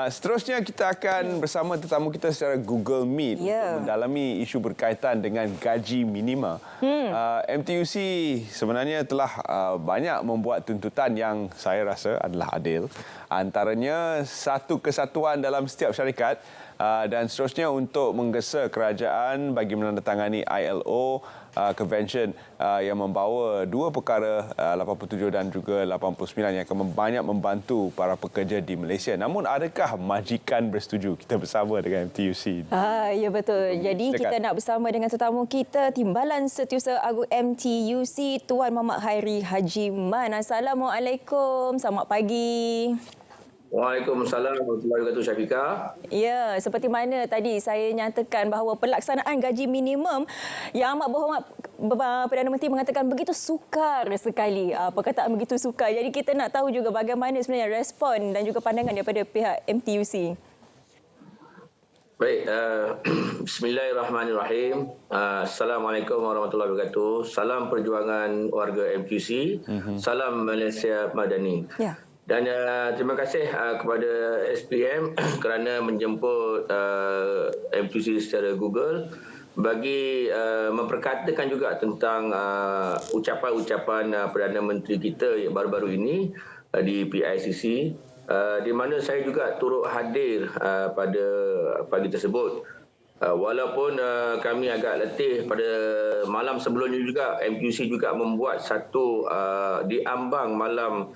Seterusnya kita akan bersama tetamu kita secara Google Meet untuk mendalami isu berkaitan dengan gaji minima. MTUC sebenarnya telah banyak membuat tuntutan yang saya rasa adalah adil. Antaranya satu kesatuan dalam setiap syarikat dan seterusnya untuk menggesa kerajaan bagi menandatangani ILO Convention yang membawa dua perkara 87 dan juga 89 yang akan banyak membantu para pekerja di Malaysia. Namun adakah majikan bersetuju? Kita bersama dengan MTUC. Ya betul. Jadi kita nak bersama dengan tetamu kita, Timbalan Setiausaha Agung MTUC, Tuan Muhammad Khairi Hajiman. Assalamualaikum. Selamat pagi. Waalaikumsalam warahmatullahi wabarakatuh, Syafiqah. Ya, seperti mana tadi saya nyatakan bahawa pelaksanaan gaji minimum yang amat berhormat Perdana Menteri mengatakan begitu sukar sekali. Perkataan begitu sukar. Jadi kita nak tahu juga bagaimana sebenarnya respon dan juga pandangan daripada pihak MTUC. Baik, bismillahirrahmanirrahim. Assalamualaikum warahmatullahi wabarakatuh. Salam perjuangan warga MTUC. Salam Malaysia Madani. Ya. Dan terima kasih kepada SPM kerana menjemput MTUC secara Google bagi memperkatakan juga tentang ucapan-ucapan Perdana Menteri kita yang baru-baru ini di PICC, di mana saya juga turut hadir pada pagi tersebut. Walaupun kami agak letih pada malam sebelumnya juga, MTUC juga membuat satu diambang malam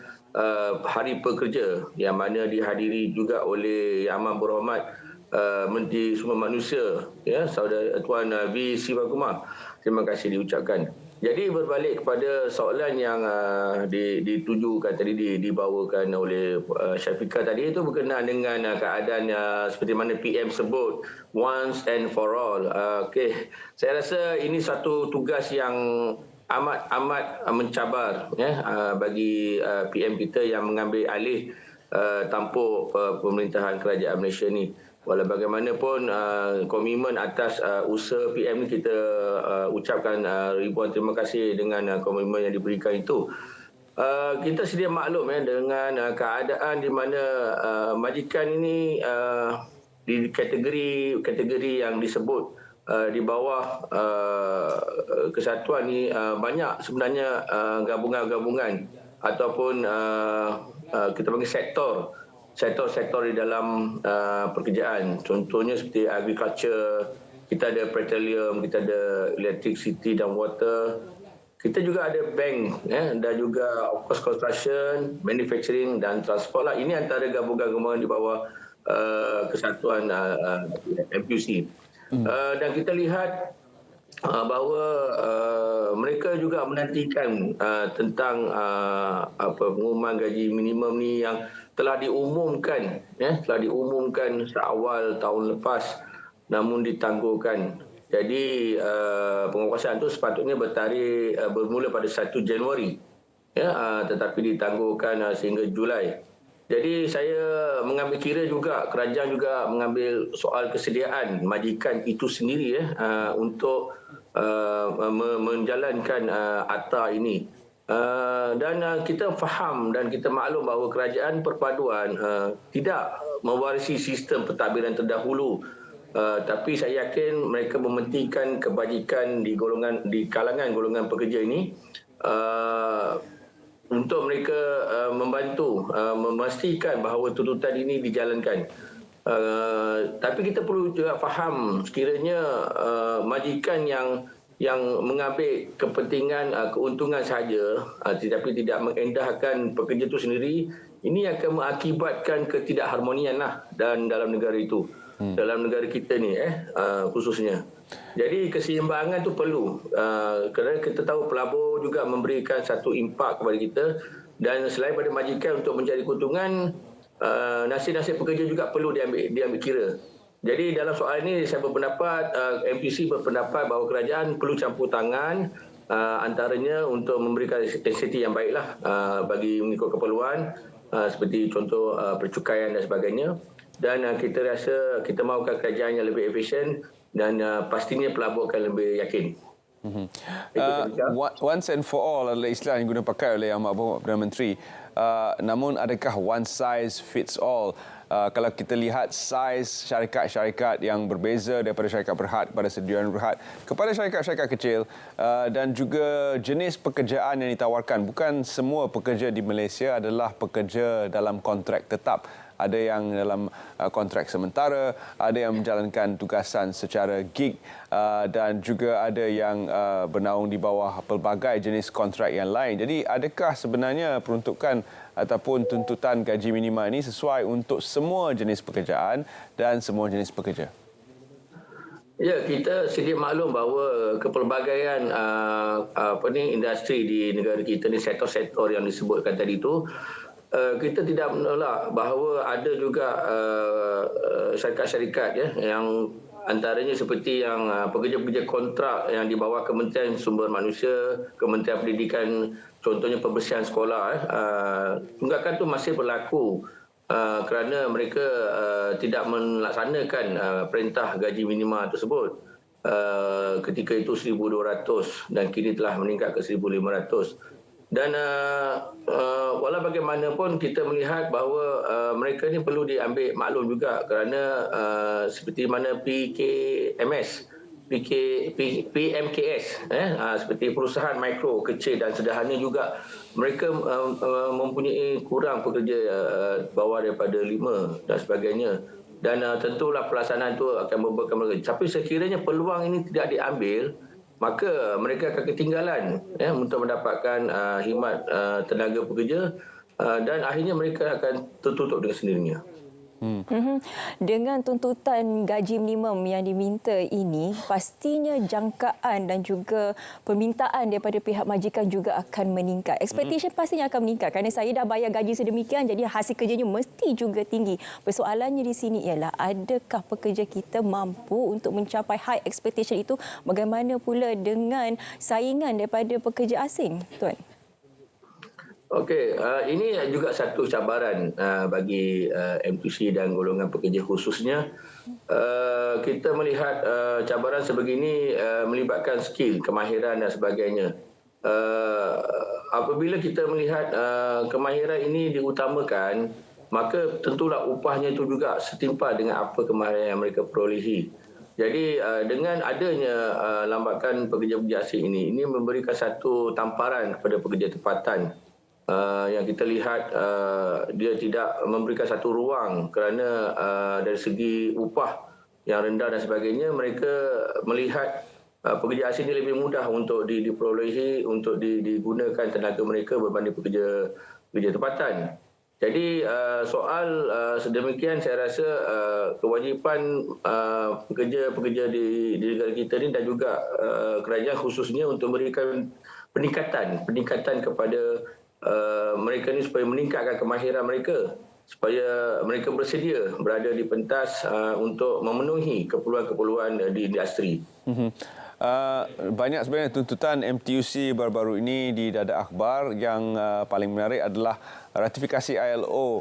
Hari Pekerja yang mana dihadiri juga oleh Yang Amat Berhormat Menteri Sumber Manusia, ya, Saudara Tuan V. Sivakumar. Terima kasih diucapkan. Jadi berbalik kepada soalan yang ditujukan tadi, dibawakan oleh Syafiqah tadi, itu berkenaan dengan keadaan seperti mana PM sebut once and for all. Okey, saya rasa ini satu tugas yang amat mencabar, ya, bagi PM kita yang mengambil alih tampuk pemerintahan kerajaan Malaysia ni. Walau bagaimanapun komitmen atas usaha PM ni kita ucapkan ribuan terima kasih dengan komitmen yang diberikan itu. Kita sedia maklum, ya, dengan keadaan di mana majikan ini di kategori yang disebut di bawah kesatuan ni banyak sebenarnya gabungan-gabungan ataupun kita panggil sektor di dalam pekerjaan. Contohnya seperti agriculture, kita ada petroleum, kita ada electricity dan water. Kita juga ada bank, ya, dan juga of course construction, manufacturing dan transport lah. Ini antara gabungan-gabungan di bawah kesatuan MTUC. Dan kita lihat bahawa mereka juga menantikan tentang pengumuman gaji minimum ni yang telah diumumkan, seawal tahun lepas, namun ditangguhkan. Jadi penguasaan itu sepatutnya bermula pada 1 Januari, ya, tetapi ditangguhkan sehingga Julai. Jadi saya mengambil kira juga, kerajaan juga mengambil soal kesediaan majikan itu sendiri, ya, untuk menjalankan ATA ini. Dan kita faham dan kita maklum bahawa kerajaan perpaduan tidak mewarisi sistem pentadbiran terdahulu. Tapi saya yakin mereka mementingkan kebajikan di kalangan golongan pekerja ini, untuk mereka membantu memastikan bahawa tuntutan ini dijalankan. Tapi kita perlu juga faham sekiranya majikan yang mengambil kepentingan keuntungan sahaja, tetapi tidak mengendahkan pekerja itu sendiri, ini akan mengakibatkan ketidakharmonian lah dan dalam negara itu, dalam negara kita ni, khususnya. Jadi keseimbangan itu perlu, kerana kita tahu pelabur juga memberikan satu impak kepada kita, dan selain pada majikan untuk mencari keuntungan, nasib-nasib pekerja juga perlu diambil kira. Jadi dalam soal ini saya berpendapat, MTUC berpendapat bahawa kerajaan perlu campur tangan, antaranya untuk memberikan insentif yang baiklah bagi mengikut keperluan, seperti contoh percukaian dan sebagainya. Dan kita rasa kita mahukan kerajaan yang lebih efisien dan pastinya pelabur akan lebih yakin. Once and for all adalah istilah yang digunakan pakai oleh Yang Amat Berhormat Perdana Menteri. Namun adakah one size fits all? kalau kita lihat saiz syarikat-syarikat yang berbeza daripada syarikat berhad kepada sediaan berhad kepada syarikat-syarikat kecil dan juga jenis pekerjaan yang ditawarkan. Bukan semua pekerja di Malaysia adalah pekerja dalam kontrak tetap. Ada yang dalam kontrak sementara, ada yang menjalankan tugasan secara gig dan juga ada yang bernaung di bawah pelbagai jenis kontrak yang lain. Jadi adakah sebenarnya peruntukan ataupun tuntutan gaji minima ini sesuai untuk semua jenis pekerjaan dan semua jenis pekerja? Ya, kita sedia maklum bahawa kepelbagaian industri di negara kita ni, sektor-sektor yang disebutkan tadi itu, kita tidak menolak bahawa ada juga syarikat-syarikat ya yang antaranya seperti yang pekerja-pekerja kontrak yang di bawah Kementerian Sumber Manusia, Kementerian Pendidikan, contohnya pembersihan sekolah, tunggakan itu masih berlaku kerana mereka tidak melaksanakan perintah gaji minima tersebut. Ketika itu 1,200 dan kini telah meningkat ke 1,500. Dan walau bagaimanapun kita melihat bahawa mereka ni perlu diambil maklum juga kerana seperti mana PMKS, seperti perusahaan mikro, kecil dan sederhana juga, mereka mempunyai kurang pekerja bawah daripada 5 dan sebagainya. Dan tentulah pelaksanaan itu akan membuatkan mereka. Tapi sekiranya peluang ini tidak diambil, maka mereka akan ketinggalan untuk mendapatkan khidmat tenaga pekerja dan akhirnya mereka akan tertutup dengan sendirinya. Dengan tuntutan gaji minimum yang diminta ini, pastinya jangkaan dan juga permintaan daripada pihak majikan juga akan meningkat. Expectation pastinya akan meningkat kerana saya dah bayar gaji sedemikian, jadi hasil kerjanya mesti juga tinggi. Persoalannya di sini ialah adakah pekerja kita mampu untuk mencapai high expectation itu? Bagaimana pula dengan saingan daripada pekerja asing, Tuan? Okey, ini juga satu cabaran bagi MTUC dan golongan pekerja khususnya. Kita melihat cabaran sebegini melibatkan skill, kemahiran dan sebagainya. Apabila kita melihat kemahiran ini diutamakan, maka tentulah upahnya itu juga setimpal dengan apa kemahiran yang mereka perolehi. Jadi dengan adanya lambakan pekerja-pekerja asing ini memberikan satu tamparan kepada pekerja tempatan. Yang kita lihat dia tidak memberikan satu ruang kerana dari segi upah yang rendah dan sebagainya, mereka melihat pekerja asing ini lebih mudah untuk diperolehi, untuk digunakan tenaga mereka berbanding pekerja tempatan. Jadi soal sedemikian, saya rasa kewajipan pekerja-pekerja di negara kita ini dan juga kerajaan khususnya untuk memberikan peningkatan kepada mereka ni supaya meningkatkan kemahiran mereka, supaya mereka bersedia berada di pentas untuk memenuhi keperluan-keperluan di industri. Banyak sebenarnya tuntutan MTUC baru-baru ini di Dada Akhbar. Yang paling menarik adalah ratifikasi ILO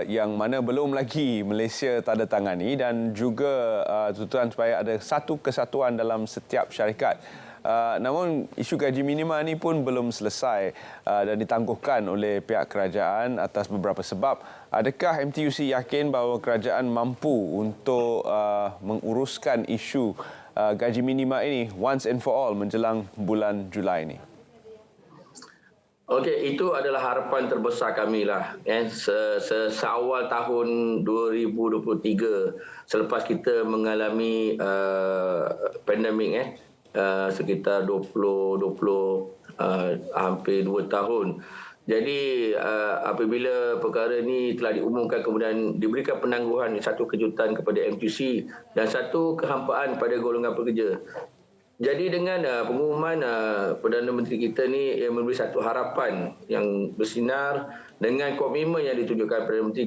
yang mana belum lagi Malaysia tanda tangani, dan juga tuntutan supaya ada satu kesatuan dalam setiap syarikat. Namun isu gaji minima ini pun belum selesai dan ditangguhkan oleh pihak kerajaan atas beberapa sebab. Adakah MTUC yakin bahawa kerajaan mampu untuk menguruskan isu gaji minima ini once and for all menjelang bulan Julai ini? Okey, itu adalah harapan terbesar kami lah. Seawal tahun 2023, selepas kita mengalami pandemik, sekitar 20 hampir 2 tahun. Jadi apabila perkara ini telah diumumkan, kemudian diberikan penangguhan, satu kejutan kepada MTUC dan satu kehampaan pada golongan pekerja. Jadi dengan pengumuman Perdana Menteri kita ni yang memberi satu harapan yang bersinar dengan komitmen yang ditunjukkan Perdana Menteri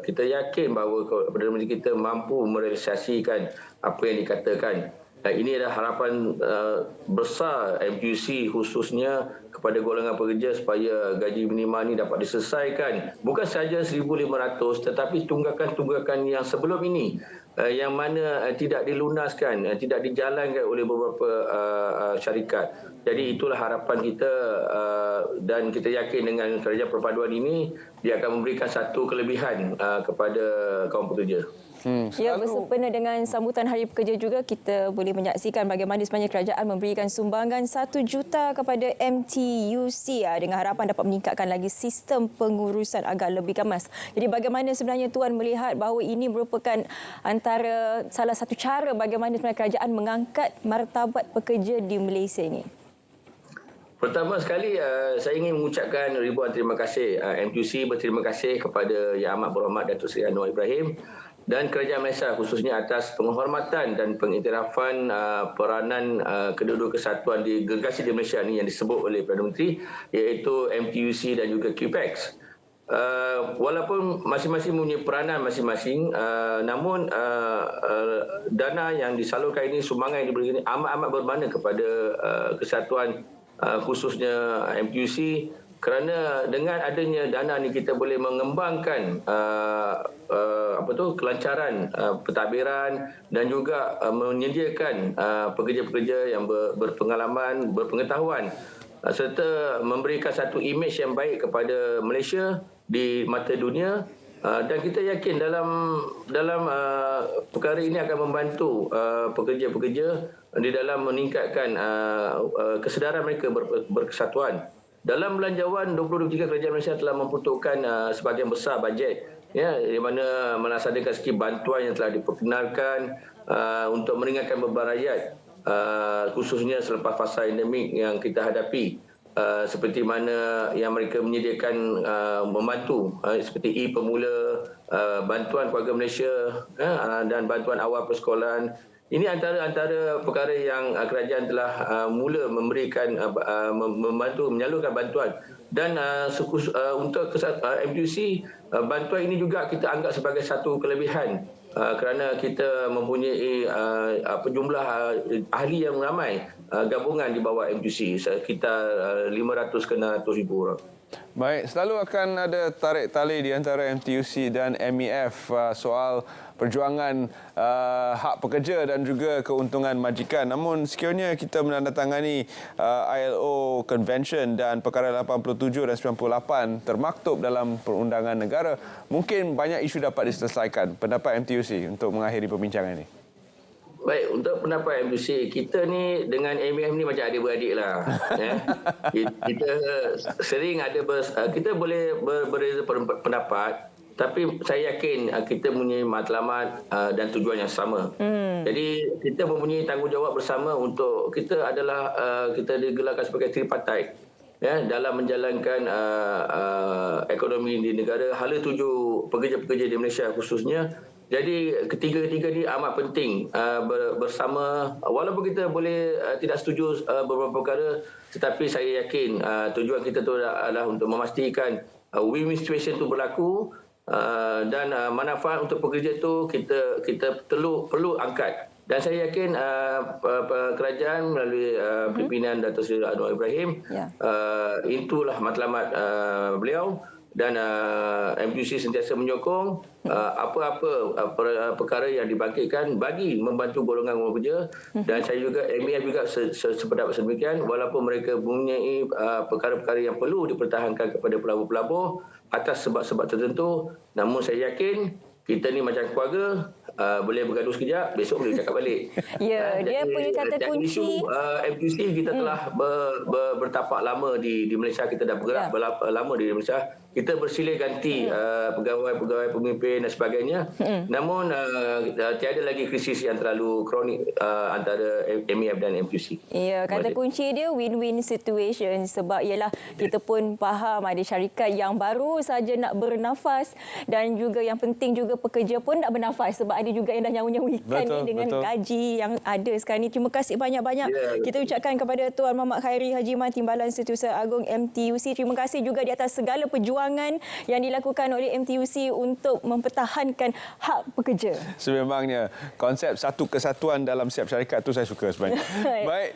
kita yakin bahawa Perdana Menteri kita mampu merealisasikan apa yang dikatakan. Ini adalah harapan besar MTUC khususnya kepada golongan pekerja supaya gaji minima ini dapat diselesaikan. Bukan sahaja 1,500 tetapi tunggakan-tunggakan yang sebelum ini yang mana tidak dilunaskan, tidak dijalankan oleh beberapa syarikat. Jadi itulah harapan kita dan kita yakin dengan kerajaan perpaduan ini dia akan memberikan satu kelebihan kepada kaum pekerja. Ya, bersempena dengan sambutan Hari Pekerja juga kita boleh menyaksikan bagaimana sebenarnya kerajaan memberikan sumbangan 1 juta kepada MTUC dengan harapan dapat meningkatkan lagi sistem pengurusan agar lebih gamas. Jadi bagaimana sebenarnya Tuan melihat bahawa ini merupakan antara salah satu cara bagaimana sebenarnya kerajaan mengangkat martabat pekerja di Malaysia ini? Pertama sekali, saya ingin mengucapkan ribuan terima kasih. MTUC berterima kasih kepada Yang Amat Berhormat Datuk Seri Anwar Ibrahim dan Kerajaan Malaysia khususnya atas penghormatan dan pengiktirafan peranan kedua-dua kesatuan di gergasi di Malaysia ini yang disebut oleh Perdana Menteri, iaitu MTUC dan juga QPEX. Walaupun masing-masing mempunyai peranan masing-masing, namun dana yang disalurkan ini, sumbangan yang diberikan ini amat-amat bermakna kepada kesatuan khususnya MTUC, kerana dengan adanya dana ni kita boleh mengembangkan kelancaran pentadbiran dan juga menyediakan pekerja-pekerja yang berpengalaman, berpengetahuan serta memberikan satu imej yang baik kepada Malaysia di mata dunia. Dan kita yakin dalam perkara ini akan membantu pekerja-pekerja di dalam meningkatkan kesedaran mereka berkesatuan. Dalam belanjawan 2023 Kerajaan Malaysia telah memperuntukkan sebahagian besar bajet, ya, di mana melaksanakan skim bantuan yang telah diperkenalkan untuk meringankan beban rakyat, khususnya selepas fasa endemik yang kita hadapi. Seperti mana yang mereka menyediakan membantu seperti e-Pemula, bantuan keluarga Malaysia dan bantuan awal persekolahan. Ini antara perkara yang kerajaan telah mula memberikan membantu menyalurkan bantuan dan untuk MTUC bantuan ini juga kita anggap sebagai satu kelebihan kerana kita mempunyai jumlah ahli yang ramai gabungan di bawah MTUC sekitar 500 ke 600 ribu orang. Baik, selalu akan ada tarik tali di antara MTUC dan MEF soal perjuangan hak pekerja dan juga keuntungan majikan. Namun sekiranya kita menandatangani ILO Convention dan perkara 87 dan 98 termaktub dalam perundangan negara, mungkin banyak isu dapat diselesaikan. Pendapat MTUC untuk mengakhiri perbincangan ini. Baik, untuk pendapat MTUC, kita ni dengan MEF ni macam adik-beradik lah. Ya. Kita sering ada, kita boleh berbeza pendapat, tapi saya yakin kita mempunyai matlamat dan tujuan yang sama. Jadi kita mempunyai tanggungjawab bersama untuk kita adalah kita digelarkan sebagai tripartite, ya, dalam menjalankan ekonomi di negara, hala tuju pekerja-pekerja di Malaysia khususnya. Jadi ketiga-ketiga ni amat penting bersama, walaupun kita boleh tidak setuju beberapa perkara, tetapi saya yakin tujuan kita tu adalah untuk memastikan win-win situation tu berlaku dan manfaat untuk pekerja tu kita perlu angkat. Dan saya yakin kerajaan melalui pimpinan Datuk Seri Anwar Ibrahim, itulah matlamat beliau. Dan MTUC sentiasa menyokong apa-apa perkara yang dibangkitkan bagi membantu golongan pekerja. Dan saya juga, MEF juga sependapat sedemikian, walaupun mereka mempunyai perkara-perkara yang perlu dipertahankan kepada pelabur-pelabur atas sebab-sebab tertentu. Namun saya yakin kita ni macam keluarga, boleh bergaduh sekejap, besok boleh cakap balik. Ya, dia punya kata kunci. MTUC kita telah bertapak lama di Malaysia, kita dah bergerak lama di Malaysia. Kita bersilih ganti pegawai-pegawai pemimpin dan sebagainya. Namun tiada lagi krisis yang terlalu kronik antara MEF dan MTUC. Ya, kata kunci dia win-win situation, sebab ialah kita pun faham ada syarikat yang baru saja nak bernafas dan juga yang penting juga pekerja pun nak bernafas sebab ada juga yang dah nyawa-nyawikan ni dengan gaji yang ada sekarang ni. Terima kasih banyak-banyak kita ucapkan kepada Tuan Muhammad Khairi Haji Man, Timbalan Setiausaha Agung MTUC. Terima kasih juga di atas segala perjuangan yang dilakukan oleh MTUC untuk mempertahankan hak pekerja. Sememangnya konsep satu kesatuan dalam setiap syarikat tu saya suka sebenarnya. Baik.